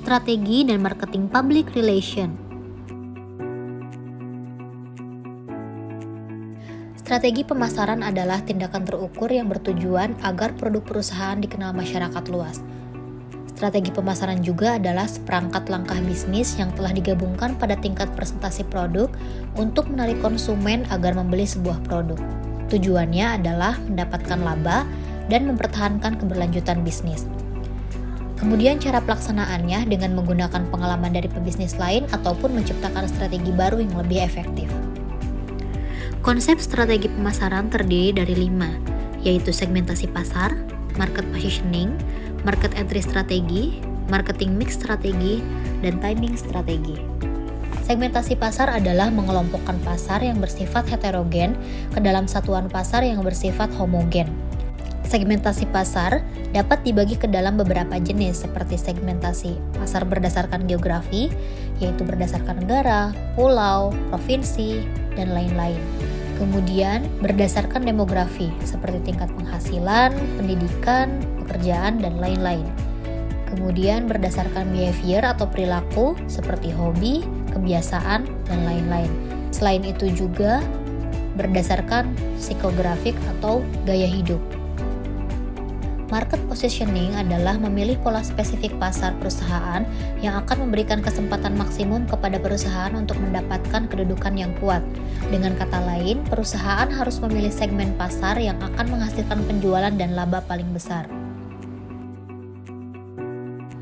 Strategi dan marketing public relation. Strategi pemasaran adalah tindakan terukur yang bertujuan agar produk perusahaan dikenal masyarakat luas. Strategi pemasaran juga adalah seperangkat langkah bisnis yang telah digabungkan pada tingkat presentasi produk untuk menarik konsumen agar membeli sebuah produk. Tujuannya adalah mendapatkan laba dan mempertahankan keberlanjutan bisnis. Kemudian cara pelaksanaannya dengan menggunakan pengalaman dari pebisnis lain ataupun menciptakan strategi baru yang lebih efektif. Konsep strategi pemasaran terdiri dari 5, yaitu segmentasi pasar, market positioning, market entry strategi, marketing mix strategi, dan timing strategi. Segmentasi pasar adalah mengelompokkan pasar yang bersifat heterogen ke dalam satuan pasar yang bersifat homogen. Segmentasi pasar dapat dibagi ke dalam beberapa jenis seperti segmentasi pasar berdasarkan geografi, yaitu berdasarkan negara, pulau, provinsi, dan lain-lain. Kemudian berdasarkan demografi seperti tingkat penghasilan, pendidikan, pekerjaan, dan lain-lain. Kemudian berdasarkan behavior atau perilaku seperti hobi, kebiasaan, dan lain-lain. Selain itu juga berdasarkan psikografik atau gaya hidup. Market positioning adalah memilih pola spesifik pasar perusahaan yang akan memberikan kesempatan maksimum kepada perusahaan untuk mendapatkan kedudukan yang kuat. Dengan kata lain, perusahaan harus memilih segmen pasar yang akan menghasilkan penjualan dan laba paling besar.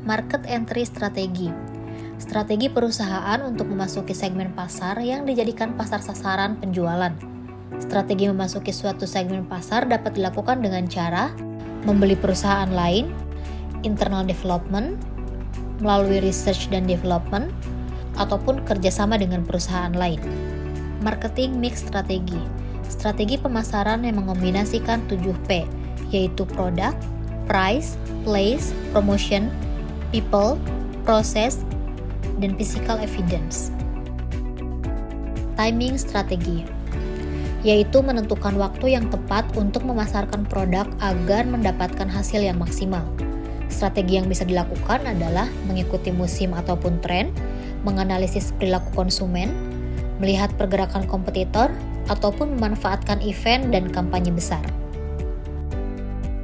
Market entry strategi. Strategi perusahaan untuk memasuki segmen pasar yang dijadikan pasar sasaran penjualan. Strategi memasuki suatu segmen pasar dapat dilakukan dengan cara membeli perusahaan lain, internal development, melalui research dan development, ataupun kerjasama dengan perusahaan lain. Marketing mix strategi. Strategi pemasaran yang mengombinasikan 7P, yaitu product, price, place, promotion, people, process, dan physical evidence. Timing strategi, yaitu menentukan waktu yang tepat untuk memasarkan produk agar mendapatkan hasil yang maksimal. Strategi yang bisa dilakukan adalah mengikuti musim ataupun tren, menganalisis perilaku konsumen, melihat pergerakan kompetitor, ataupun memanfaatkan event dan kampanye besar.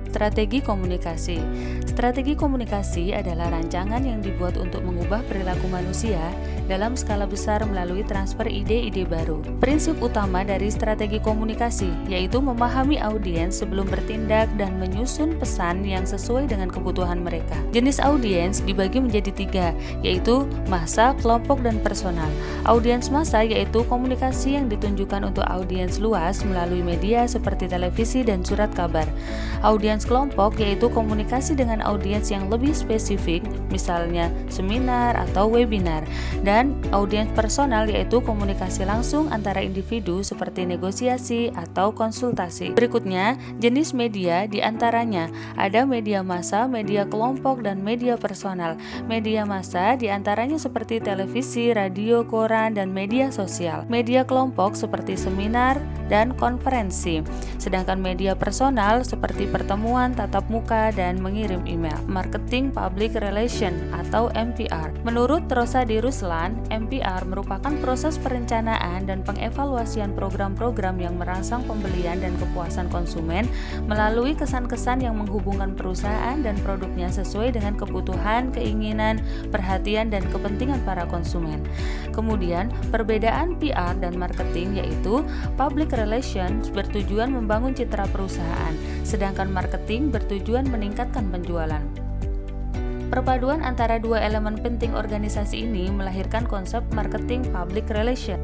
Strategi komunikasi. Strategi komunikasi adalah rancangan yang dibuat untuk mengubah perilaku manusia dalam skala besar melalui transfer ide-ide baru. Prinsip utama dari strategi komunikasi yaitu memahami audiens sebelum bertindak dan menyusun pesan yang sesuai dengan kebutuhan mereka. Jenis audiens dibagi menjadi 3, yaitu massa, kelompok, dan personal. Audiens massa yaitu komunikasi yang ditunjukkan untuk audiens luas melalui media seperti televisi dan surat kabar. Audiens kelompok yaitu komunikasi dengan audiens yang lebih spesifik, misalnya seminar atau webinar, dan audiens personal yaitu komunikasi langsung antara individu seperti negosiasi atau konsultasi. Berikutnya, jenis media diantaranya ada media massa, media kelompok, dan media personal. Media massa diantaranya seperti televisi, radio, koran, dan media sosial. Media kelompok seperti seminar dan konferensi. Sedangkan media personal seperti pertemuan tatap muka dan mengirim email. Marketing Public Relation atau MPR. Menurut Rosa di Ruslan, MPR merupakan proses perencanaan dan pengevaluasian program-program yang merangsang pembelian dan kepuasan konsumen melalui kesan-kesan yang menghubungkan perusahaan dan produknya sesuai dengan kebutuhan, keinginan, perhatian, dan kepentingan para konsumen. Kemudian, perbedaan PR dan marketing yaitu Public Relations bertujuan membangun citra perusahaan, sedangkan marketing bertujuan meningkatkan penjualan. Perpaduan antara dua elemen penting organisasi ini melahirkan konsep marketing public relation.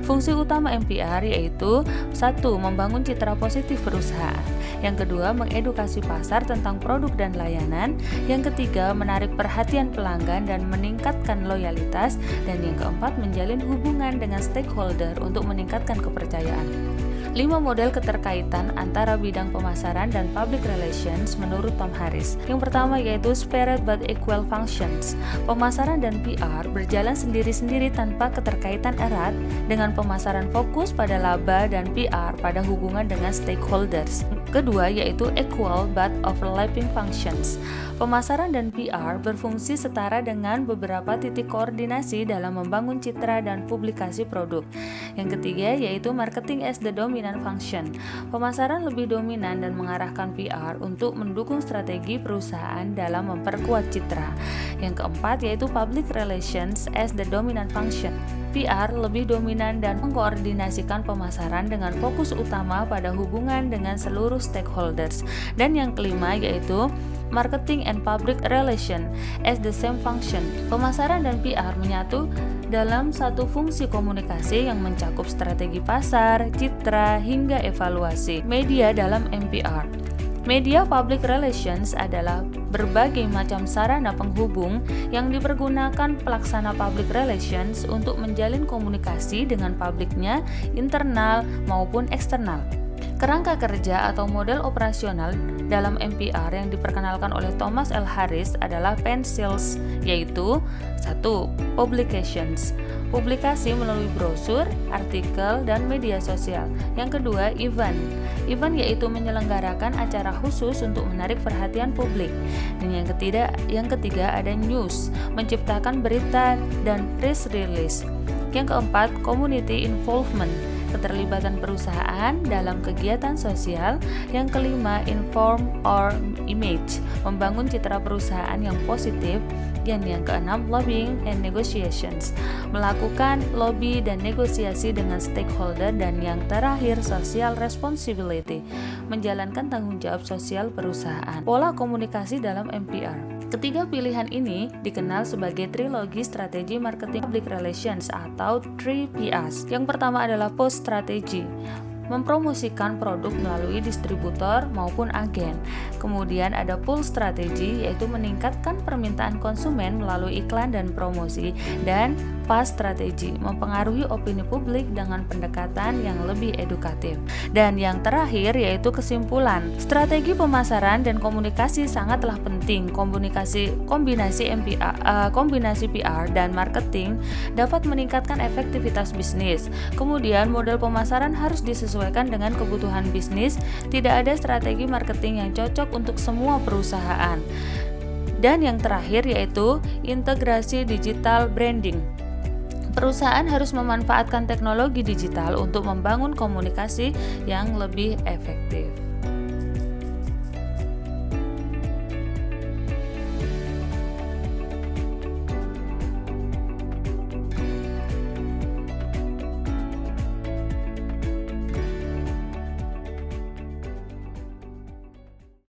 Fungsi utama MPR yaitu 1. Membangun citra positif perusahaan. Yang kedua, mengedukasi pasar tentang produk dan layanan. Yang ketiga, menarik perhatian pelanggan dan meningkatkan loyalitas. Dan yang keempat, menjalin hubungan dengan stakeholder untuk meningkatkan kepercayaan. 5 model keterkaitan antara bidang pemasaran dan public relations menurut Tom Harris. Yang pertama yaitu separate but equal functions. Pemasaran dan PR berjalan sendiri-sendiri tanpa keterkaitan erat, dengan pemasaran fokus pada laba dan PR pada hubungan dengan stakeholders. kedua yaitu equal but overlapping functions. Pemasaran dan PR berfungsi setara dengan beberapa titik koordinasi dalam membangun citra dan publikasi produk. Yang ketiga yaitu marketing as the dominant function. Pemasaran lebih dominan dan mengarahkan PR untuk mendukung strategi perusahaan dalam memperkuat citra. Yang keempat yaitu public relations as the dominant function. PR lebih dominan dan mengkoordinasikan pemasaran dengan fokus utama pada hubungan dengan seluruh stakeholders. Dan yang kelima yaitu marketing and public relation as the same function. Pemasaran dan PR menyatu dalam satu fungsi komunikasi yang mencakup strategi pasar, citra, hingga evaluasi media dalam MPR. Media public relations adalah berbagai macam sarana penghubung yang dipergunakan pelaksana public relations untuk menjalin komunikasi dengan publiknya, internal maupun eksternal. Kerangka kerja atau model operasional dalam MPR yang diperkenalkan oleh Thomas L. Harris adalah PENSILS, yaitu 1. Publications, publikasi melalui brosur, artikel, dan media sosial. Yang kedua, event yaitu menyelenggarakan acara khusus untuk menarik perhatian publik. Dan yang ketiga ada news, menciptakan berita dan press release. Yang keempat, community involvement, keterlibatan perusahaan dalam kegiatan sosial. Yang kelima, inform or image, membangun citra perusahaan yang positif. Dan yang keenam, lobbying and negotiations, melakukan lobby dan negosiasi dengan stakeholder. Dan yang terakhir, social responsibility, menjalankan tanggung jawab sosial perusahaan. Pola komunikasi dalam MPR. Ketiga pilihan ini dikenal sebagai trilogi strategi marketing public relations atau 3Ps. Yang pertama adalah post strategi, mempromosikan produk melalui distributor maupun agen. Kemudian ada pull strategi, yaitu meningkatkan permintaan konsumen melalui iklan dan promosi. Dan pas strategi, mempengaruhi opini publik dengan pendekatan yang lebih edukatif. Dan yang terakhir yaitu kesimpulan. Strategi pemasaran dan komunikasi sangatlah penting. Kombinasi PR dan marketing dapat meningkatkan efektivitas bisnis. Kemudian model pemasaran harus disesuaikan dengan kebutuhan bisnis. Tidak ada strategi marketing yang cocok untuk semua perusahaan. Dan yang terakhir yaitu integrasi digital branding. Perusahaan harus memanfaatkan teknologi digital untuk membangun komunikasi yang lebih efektif.